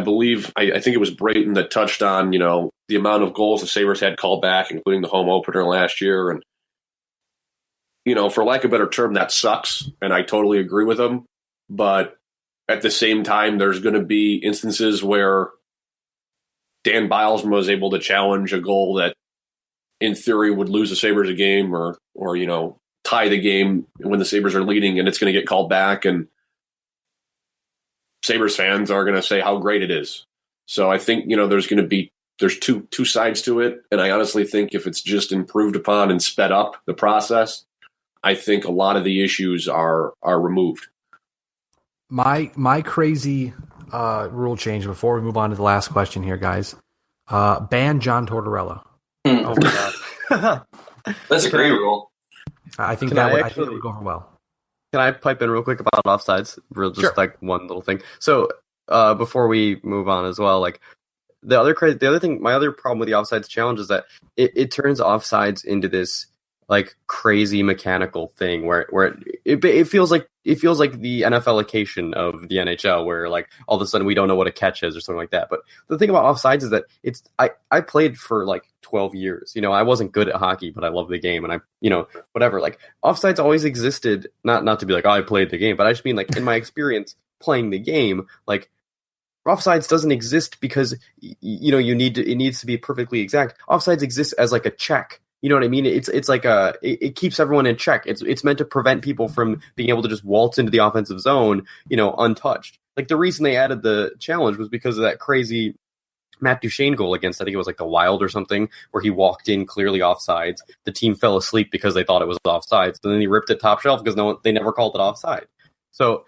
believe I think it was Brayton that touched on, the amount of goals the Sabres had called back, including the home opener last year. And, for lack of a better term, that sucks. And I totally agree with him. But at the same time, there's going to be instances where Dan Bilesman was able to challenge a goal that in theory would lose the Sabres a game or tie the game when the Sabres are leading, and it's going to get called back, and Sabres fans are going to say how great it is. So I think, there's two sides to it. And I honestly think if it's just improved upon and sped up the process, I think a lot of the issues are removed. My crazy rule change before we move on to the last question here, guys. Ban John Tortorella. Oh my god. That's a great rule. I think Can I think it would go over well. Can I pipe in real quick about offsides? Sure. Like one little thing. So before we move on as well, like the other thing, my other problem with the offsides challenge is that it turns offsides into this like crazy mechanical thing where it feels like the NFLication of the NHL, where like all of a sudden we don't know what a catch is or something like that. But the thing about offsides is that I played for like 12 years. I wasn't good at hockey, but I love the game, and whatever. Like offsides always existed. Not to be like, oh, I played the game, but I just mean like in my experience playing the game, like offsides doesn't exist because it needs to be perfectly exact. Offsides exists as like a check. You know what I mean? It's like it keeps everyone in check. It's meant to prevent people from being able to just waltz into the offensive zone, untouched. Like the reason they added the challenge was because of that crazy Matt Duchene goal against, I think it was like the Wild or something, where he walked in clearly offsides. The team fell asleep because they thought it was offsides, and then he ripped it top shelf because they never called it offside. So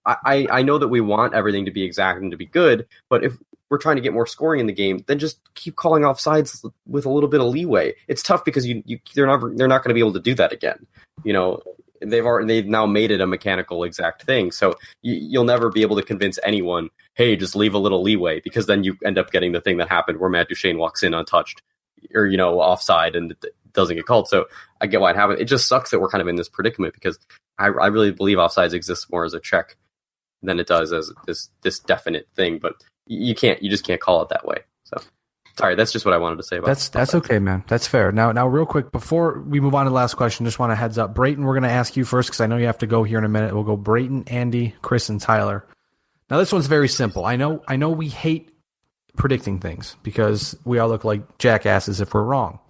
I know that we want everything to be exact and to be good, but if we're trying to get more scoring in the game, then just keep calling offsides with a little bit of leeway. It's tough because they're not going to be able to do that again. They've now made it a mechanical exact thing, so you'll never be able to convince anyone, hey, just leave a little leeway, because then you end up getting the thing that happened where Matt Duchene walks in untouched or offside and it doesn't get called. So I get why it happened. It just sucks that we're kind of in this predicament, because I really believe offsides exists more as a check than it does as this definite thing, but you just can't call it that way. So sorry, that's just what I wanted to say about that's okay, man. That's fair. Now real quick, before we move on to the last question, just want to heads up. Brayton, we're going to ask you first because I know you have to go here in a minute. We'll go Brayton, Andy, Chris, and Tyler. Now this one's very simple. I know we hate predicting things because we all look like jackasses if we're wrong.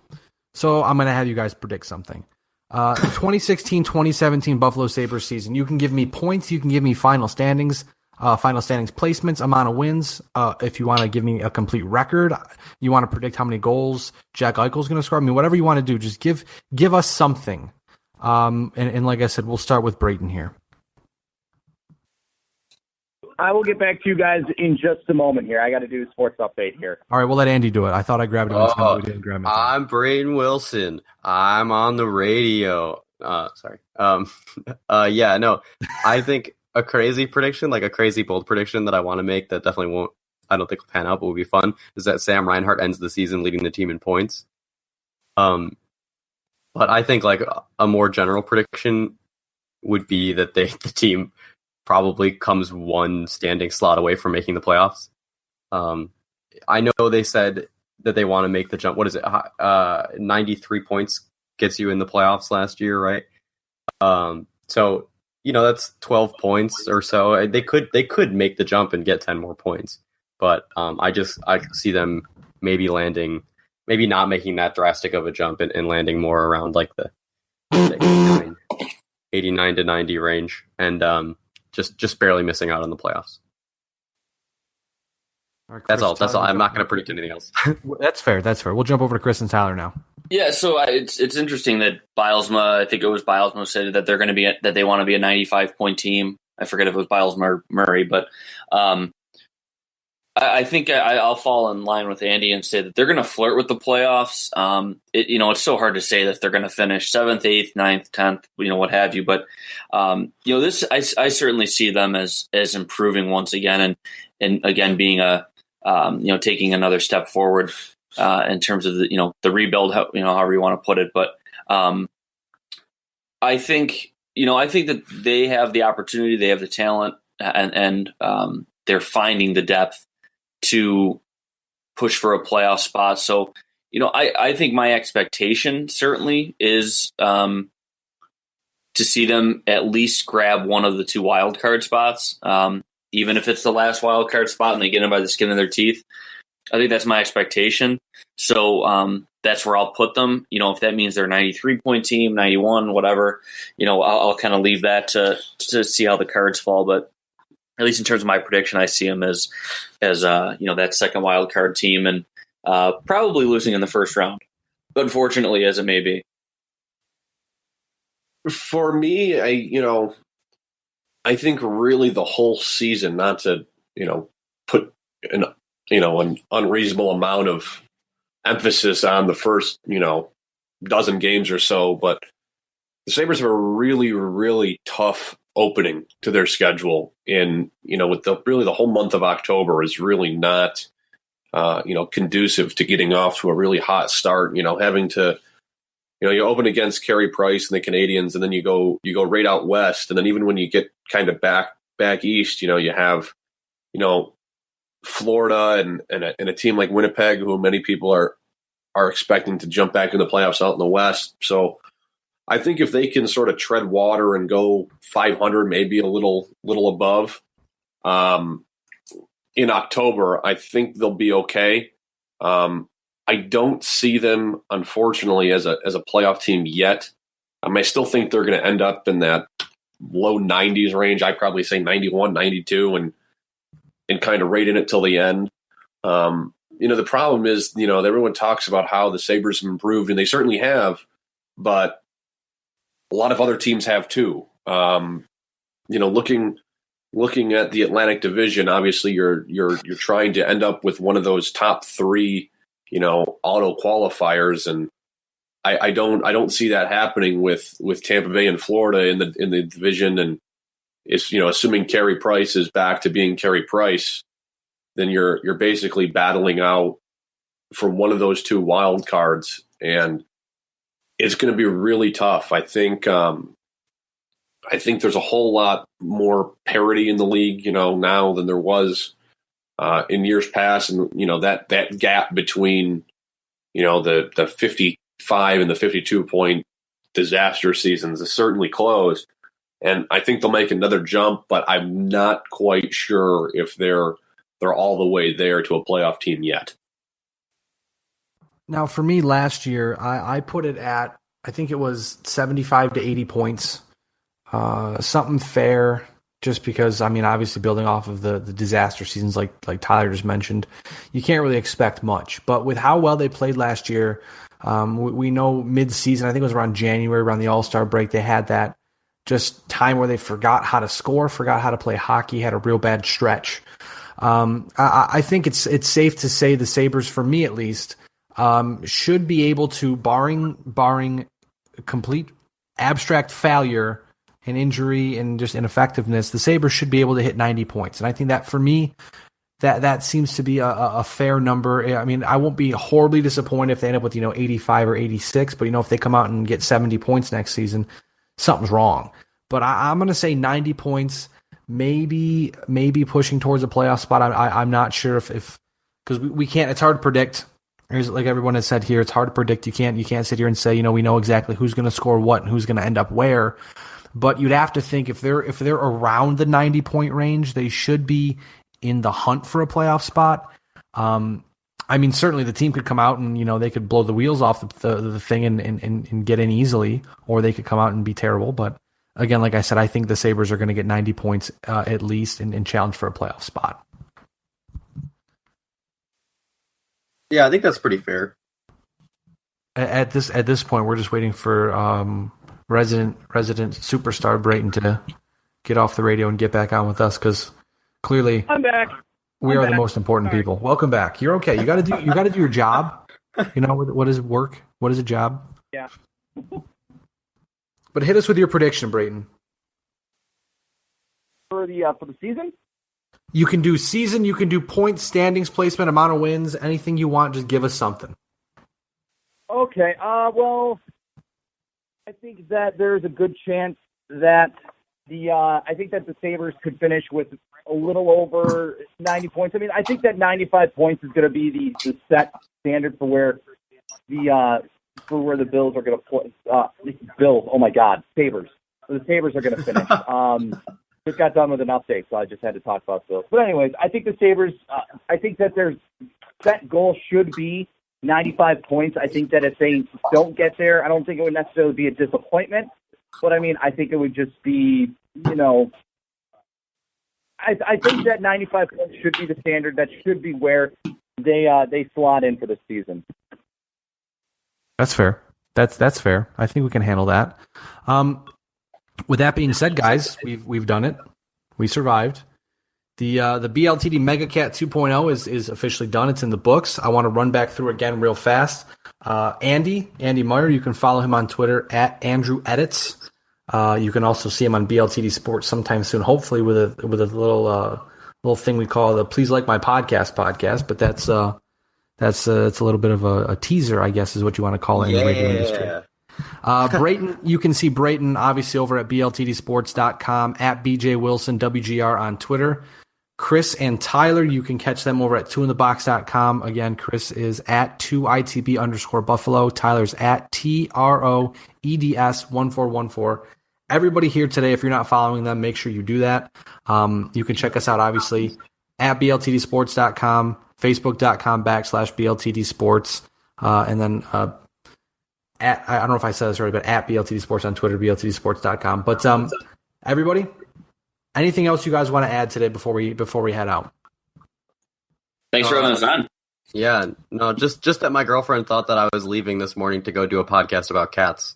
So I'm going to have you guys predict something. The 2016-2017 Buffalo Sabres season. You can give me points. You can give me final standings placements, amount of wins. If you want to give me a complete record, you want to predict how many goals Jack Eichel's going to score. I mean, whatever you want to do, just give us something. And like I said, we'll start with Brayton here. I will get back to you guys in just a moment here. I got to do a sports update here. All right, we'll let Andy do it. I thought I grabbed him. We didn't grab him. I'm Brayton Wilson. I'm on the radio. Sorry. Yeah, no. I think a crazy prediction, like a crazy bold prediction that I want to make that definitely won't, I don't think will pan out, but will be fun, is that Sam Reinhart ends the season leading the team in points. But I think like a more general prediction would be that the team probably comes one standing slot away from making the playoffs. I know they said that they want to make the jump. What is it? 93 points gets you in the playoffs last year, right? So that's 12 points or so. They could make the jump and get 10 more points, but I see them maybe not making that drastic of a jump and landing more around like the 89 to 90 range, and just barely missing out on the playoffs. All right, Chris, that's all. Tyler, I'm not going to predict anything else. That's fair. We'll jump over to Chris and Tyler now. Yeah, so it's interesting that I think it was Bilesma said that that they want to be a 95-point team. I forget if it was Bilesma or Murray, but I think I'll fall in line with Andy and say that they're going to flirt with the playoffs. It's so hard to say that they're going to finish 7th, 8th, 9th, 10th, what have you. But this I certainly see them as improving once again, and again being taking another step forward. In terms of the rebuild, however you want to put it, but I think that they have the opportunity, they have the talent, and they're finding the depth to push for a playoff spot. So I think my expectation certainly is to see them at least grab one of the 2 wild card spots, even if it's the last wild card spot and they get in by the skin of their teeth. I think that's my expectation. So that's where I'll put them. If that means they're a 93-point team, 91, whatever, I'll kind of leave that to see how the cards fall. But at least in terms of my prediction, I see them as that second wild card team, and probably losing in the first round, unfortunately, as it may be. For me, I think really the whole season, not to, put an unreasonable amount of emphasis on the first, dozen games or so, but the Sabres have a really, really tough opening to their schedule. In, with the whole month of October is really not, conducive to getting off to a really hot start, having to, you open against Carey Price and the Canadians, and then you go right out west. And then even when you get kind of back east, you have, Florida and a team like Winnipeg, who many people are expecting to jump back in the playoffs out in the West. So I think if they can sort of tread water and go 500, maybe a little above in October, I think they'll be okay. I don't see them, unfortunately, as a playoff team yet. I still think they're going to end up in that low 90s range. I'd probably say 91, 92, and kind of right in it till the end. The problem is, everyone talks about how the Sabres have improved, and they certainly have, but a lot of other teams have too. Looking at the Atlantic Division, obviously you're trying to end up with one of those top three, auto qualifiers, and I don't see that happening with Tampa Bay and Florida in the division. And it's, assuming Carey Price is back to being Carey Price, then you're basically battling out for one of those two wild cards, and it's going to be really tough. I think there's a whole lot more parity in the league, now than there was in years past, and that gap between the 55 and the 52 point disaster seasons is certainly closed, and I think they'll make another jump, but I'm not quite sure if they're all the way there to a playoff team yet. Now, for me, last year, I put it at, I think it was 75 to 80 points, something fair. Just because, obviously building off of the disaster seasons like Tyler just mentioned, you can't really expect much. But with how well they played last year, we know mid-season, I think it was around January, around the All-Star break, they had that just time where they forgot how to score, forgot how to play hockey, had a real bad stretch. I think it's safe to say the Sabres, for me at least, should be able to, barring complete abstract failure and injury and just ineffectiveness, the Sabres should be able to hit 90 points. And I think that, for me, that seems to be a fair number. I won't be horribly disappointed if they end up with 85 or 86, but if they come out and get 70 points next season, something's wrong. But I'm going to say 90 points, maybe pushing towards a playoff spot. I'm not sure if because we can't. It's hard to predict. Like everyone has said here, it's hard to predict. You can't sit here and say we know exactly who's going to score what and who's going to end up where. But you'd have to think if they're around the 90 point range, they should be in the hunt for a playoff spot. Certainly the team could come out and they could blow the wheels off the thing and get in easily, or they could come out and be terrible. But again, like I said, I think the Sabres are going to get 90 points at least and challenge for a playoff spot. Yeah, I think that's pretty fair. At this point, we're just waiting for resident superstar Brayton to get off the radio and get back on with us, because clearly I'm back. We are the most important people. Welcome back. You're okay. You got to do your job. What is work? What is a job? Yeah. But hit us with your prediction, Brayton. For the season? You can do season, you can do points, standings, placement, amount of wins, anything you want. Just give us something. Okay. Well, I think that there's a good chance that I think that the Sabres could finish with a little over 90 points. I think that 95 points is going to be the set standard for where the Bills are going to play. Bills. Oh my God, Sabres. So the Sabres are going to finish. Just got done with an update, so I just had to talk about Bills. But anyways, I think the Sabres. I think that their set goal should be 95 points. I think that if they don't get there, I don't think it would necessarily be a disappointment. But I think it would just be, I think that 95 points should be the standard. That should be where they slot in for the season. That's fair. That's fair. I think we can handle that. With that being said, guys, we've done it. We survived. The BLTD Megacat 2.0 is officially done. It's in the books. I want to run back through again real fast. Andy Meyer, you can follow him on Twitter at Andrew Edits. You can also see him on BLTD Sports sometime soon, hopefully with a little thing we call the Please Like My Podcast, but that's it's a little bit of a teaser, I guess, is what you want to call it in the radio industry. Brayton, you can see Brayton obviously over at BLTDsports.com, at BJ Wilson WGR on Twitter. Chris and Tyler, you can catch them over at twointhebox.com. Again, Chris is at 2ITB_Buffalo. Tyler's at TROEDS1414. Everybody here today, if you're not following them, make sure you do that. You can check us out, obviously, at BLTDsports.com, Facebook.com/BLTDsports, and then I don't know if I said this already, but at BLTD Sports on Twitter, BLTDsports.com. But everybody, anything else you guys want to add today before we head out? Thanks for having us on. Yeah, no, just that my girlfriend thought that I was leaving this morning to go do a podcast about cats.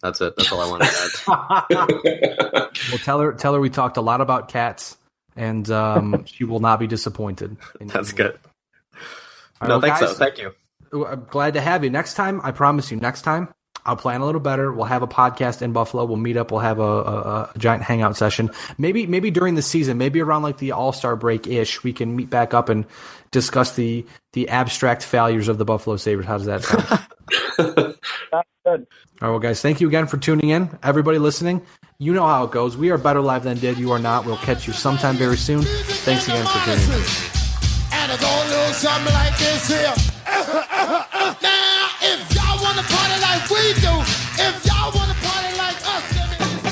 That's it. That's all I wanted to add. Well, tell her we talked a lot about cats, and she will not be disappointed. That's good. Right, no, well, thanks. guys, So. Thank you. I'm glad to have you. Next time, I promise you, next time, I'll plan a little better. We'll have a podcast in Buffalo. We'll meet up. We'll have a giant hangout session. Maybe during the season, maybe around like the All-Star break-ish, we can meet back up and discuss the abstract failures of the Buffalo Sabres. How does that sound? That's good. All right, well, guys, thank you again for tuning in. Everybody listening, you know how it goes. We are better live than dead. You are not. We'll catch you sometime very soon. Thanks again for tuning in. And it's all a little something like this here. Now, if y'all want to party like we do, if y'all want to party like us,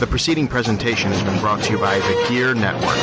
The preceding presentation has been brought to you by the Gear Network.